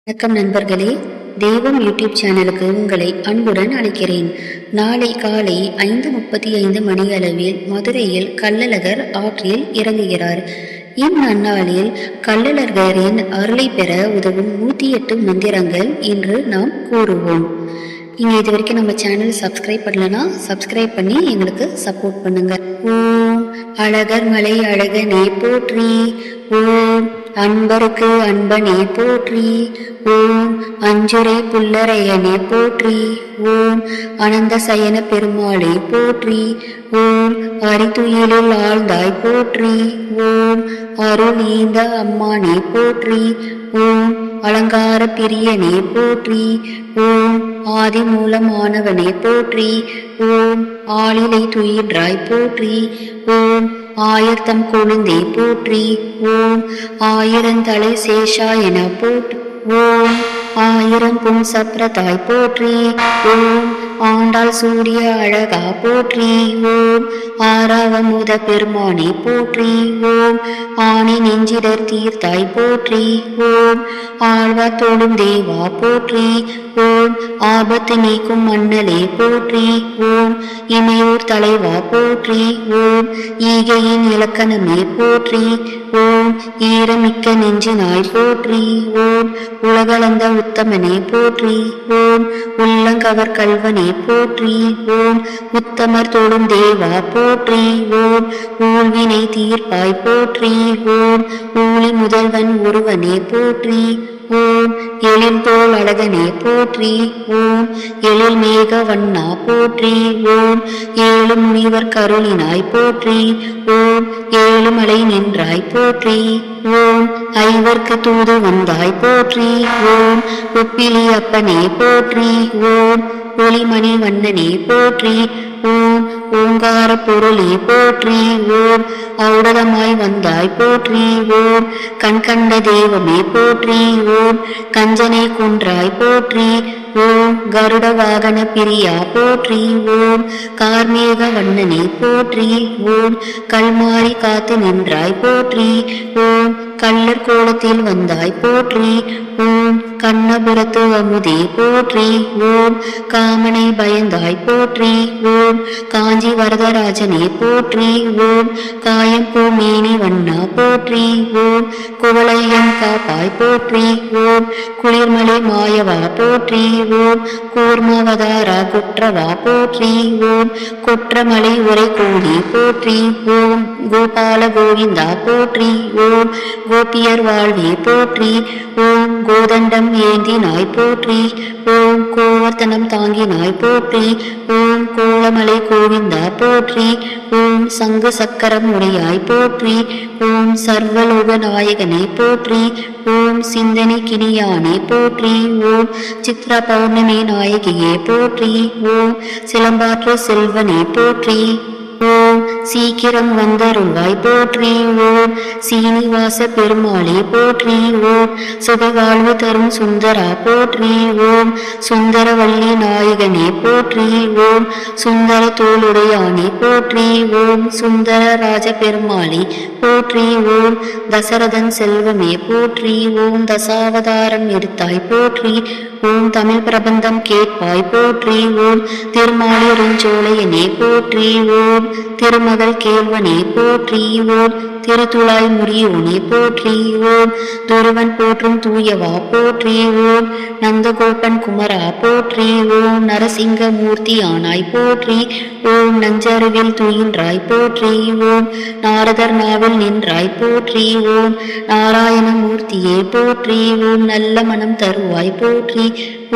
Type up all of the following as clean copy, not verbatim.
வணக்கம் நண்பர்களே, தெய்வம் யூடியூப் சேனலுக்கு உங்களை அன்புடன் அழைக்கிறேன். நாளை காலை 5:35 மணியளவில் மதுரையில் கள்ளழகர் ஆற்றில் இறங்குகிறார். இந்நன்னாளில் கள்ளழகரின் அருளை பெற உதவும் 108 மந்திரங்கள் இன்று நாம் கூறுவோம். நீங்கள் இது வரைக்கும் நம்ம சேனல் சப்ஸ்கிரைப் பண்ணலன்னா சப்ஸ்கிரைப் பண்ணி எங்களுக்கு சப்போர்ட் பண்ணுங்க. ஓம் அழகர் மலை அழகனே போற்றி, ஓம் அன்பருக்கு அன்பனே போற்றி, ஓம் அஞ்சுரை புல்லரையனே போற்றி, ஓம் அனந்த சயன பெருமாளே போற்றி, ஓம் அரிதுயிலில் ஆழ்ந்தாய் போற்றி, ஓம் அருள் ஈந்த அம்மானே போற்றி, ஓம் அலங்கார பிரியனே போற்றி, ஓம் ஆதி மூலமானவனே போற்றி, ஓம் ஆளிலை துயின்றாய் போற்றி, ஓம் ஆயர்தம் கொழுந்தே போற்றி, ஓம் ஆயிரந்தலை சேஷாயன போற்றி, ஓம் ஆயிரம் புன் சப்ரதாய் போற்றி, ஓம் ஆண்டாள் சூரிய அழகா போற்றி, ஓம் ஆறாவமுத பெருமானே போற்றி, ஓம் ஆணி நெஞ்சிடர் தீர்த்தாய் போற்றி, ஓம் ஆழ்வார் தோடும் தேவா போற்றி, ஓம் ஆபத்து நீக்கும் மன்னலே போற்றி, ஓம் இமையூர் தலைவா போற்றி, ஓம் ஈகையின் இலக்கணமே போற்றி, ஓம் ஈரமிக்க நெஞ்சினாய் போற்றி, ஓம் உலகளந்த உத்தமனே போற்றி, ஓம் உள்ளங்கவர் கல்வனே போற்றி, ஓம் உத்தமர் தொடும் தேவா போற்றி, ஓம் ஊழ்வினை தீர்ப்பாய் போற்றி, ஓம் ஊழி முதல்வன் ஒருவனே போற்றி, ஓம் எழில் தோல் அழகனே போற்றி, ஓம் எழில் மேக வண்ணா போற்றி, ஓம் ஏழு முனிவர் கருளினாய் போற்றி, ஓம் ஏழுமலை நின்றாய் போற்றி, ஓம் ஐவர்க்கு தூது வந்தாய் போற்றி, ஓம் ஒப்பிலி அப்பனே போற்றி, ஓம் ஒளிமணி வண்ணனே போற்றி, ஓம் ஓங்கார பொருளே போற்றி, ஓம் ஔடதமாய் வந்தாய் போற்றி, ஓம் கண்கண்ட தெய்வமே போற்றி, ஓம் கஞ்சனை குன்றாய் போற்றி, ஓம் கருட வாகன பிரியா போற்றி, ஓம் கார்மேக வண்ணனே போற்றி, ஓம் கல்மாரி காத்து நின்றாய் போற்றி, ஓம் கள்ளர் கோலத்தில் வந்தாய் போற்றி, ஓம் கண்ணபுரத்து அமுதே போற்றி, ஓம் காமனை பயந்தாய் போற்றி, ஓம் காஞ்சி வரதராஜனே போற்றி, ஓம் காயம் பூமேனி வண்ணா போற்றி, ஓம் குவளையம் காப்பாய் போற்றி, ஓம் குளிர்மலை மாயவா போற்றி, ஓம் கூர்மவதாரா குற்றவா போற்றி, ஓம் கொற்றமலை உரை கோழி போற்றி, ஓம் கோபால கோவிந்தா போற்றி, ஓம் கோபியர் வாழ்வே போற்றி, ஓம் கோதண்டம் ஏந்தினாய் போற்றி, ஓம் கோவர்த்தனம் தாங்கினாய் போற்றி, ஓம் கோலமலை கோவிந்தா போற்றி, ஓம் சங்கு சக்கரம் உடையாய் போற்றி, ஓம் சர்வலோக நாயகனே போற்றி, ஓம் சிந்தனை கிணியானே போற்றி, ஓம் சித்ரா பௌர்ணமி நாயகியே போற்றி, ஓம் சிலம்பாற்று செல்வனே போற்றி, ஓம் சீக்கிரம் வந்தருள்வாய் போற்றி, ஓம் சீனிவாச பெருமாளே போற்றி, ஓம் சுகவாழ்வு தரும் சுந்தரா போற்றி, ஓம் சுந்தரவல்லி நாயகனே போற்றி, ஓம் சுந்தர தோளுடையானே போற்றி, ஓம் சுந்தர ராஜ பெருமாளே போற்றி, ஓம் தசரதன் செல்வமே போற்றி, ஓம் தசாவதாரம் எடுத்தாய் போற்றி, ஓம் தமிழ் பிரபந்தம் கேட்பாய் போற்றி, ஓம் திருமாலிருஞ்சோலையனே போற்றி, ஓம் திருமகள் கேள்வனே போற்றி, ஓம் திருத்துழாய் முறியோனே போற்றி, ஓம் துருவன் போற்றும் தூயவா போற்றி, ஓம் நந்தகோபன் குமரா போற்றி, ஓம் நரசிங்க மூர்த்தி ஆனாய் போற்றி, ஓம் நஞ்சருவில் துயின்றாய் போற்றி, ஓம் நாரதர் நாவில் நின்றாய் போற்றி, ஓம் நாராயண மூர்த்தியே போற்றி, ஓம் நல்ல மனம் தருவாய் போற்றி,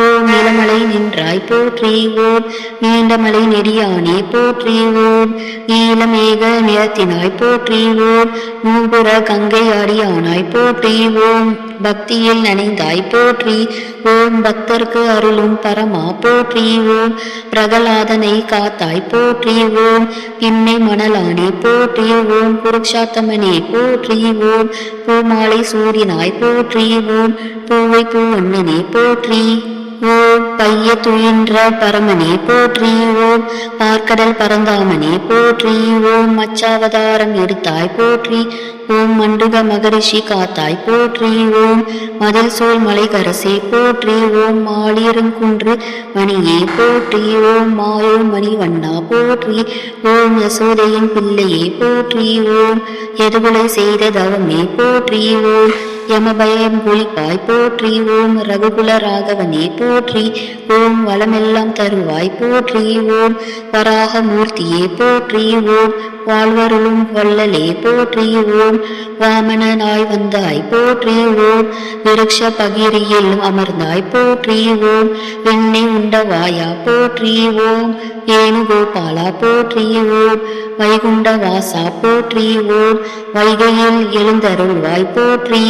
ஓம் நிலமலை நின்றாய் போற்றி, ஓம் நீண்டமலை நெடியானே போற்றி, ஓம் நீலமேக நிறத்தினாய் போற்றி, ஓம் மூபுர கங்கை அடியானாய் போற்றி, ஓம் பக்தியில் நனைந்தாய் போற்றி, ஓம் பக்தர்க்கு அருளும் பரமா போற்றி, ஓம் பிரகலாதனை காத்தாய் போற்றி, ஓம் பின்னை மணலானே போற்றி, ஓம் புருஷாத்தமனே போற்றி, ஓம் பூமாலை சூடினாய் போற்றி, ஓம் பூவை பூவண்ணனே போற்றி, ஓம் பைய துயின்ற பரமனே போற்றி, ஓம் பார்க்கடல் பரந்தாமனே போற்றி, ஓம் மச்சாவதாரம் எடுத்தாய் போற்றி, ஓம் மண்டுக மகரிஷி காத்தாய் போற்றி. ஓம் மதில் சோல் மலைகரசே போற்றி. ஓம் மாலியருங்குன்று மணியே போற்றி. ஓம் மாயோ மணிவண்ணா போற்றி. ஓம் யசோதையின் பிள்ளையே போற்றி. ஓம் எதுவலை செய்த தவமே போற்றி. ஓம் யமபயம் குளிப்பாய் போற்றி. ஓம் ரகுகுல ராகவனே போற்றி. ஓம் வளமெல்லாம் தருவாய் போற்றி. ஓம் வராகமூர்த்தியே போற்றி. ஓம் வாழ்வருளும் வள்ளலே போற்றி. ஓம் வாமனனாய் வந்தாய் போற்றி. ஓம் விருட்ச பகிரியில் அமர்ந்தாய் போற்றி. ஓம் வெண்ணை உண்டவாயா போற்றி. ஓம் வேணுகோபாலா போற்றி. ஓம் வைகுண்ட வாசா போற்றி. ஓம் வைகையில் எழுந்தருள்வாய் போற்றி.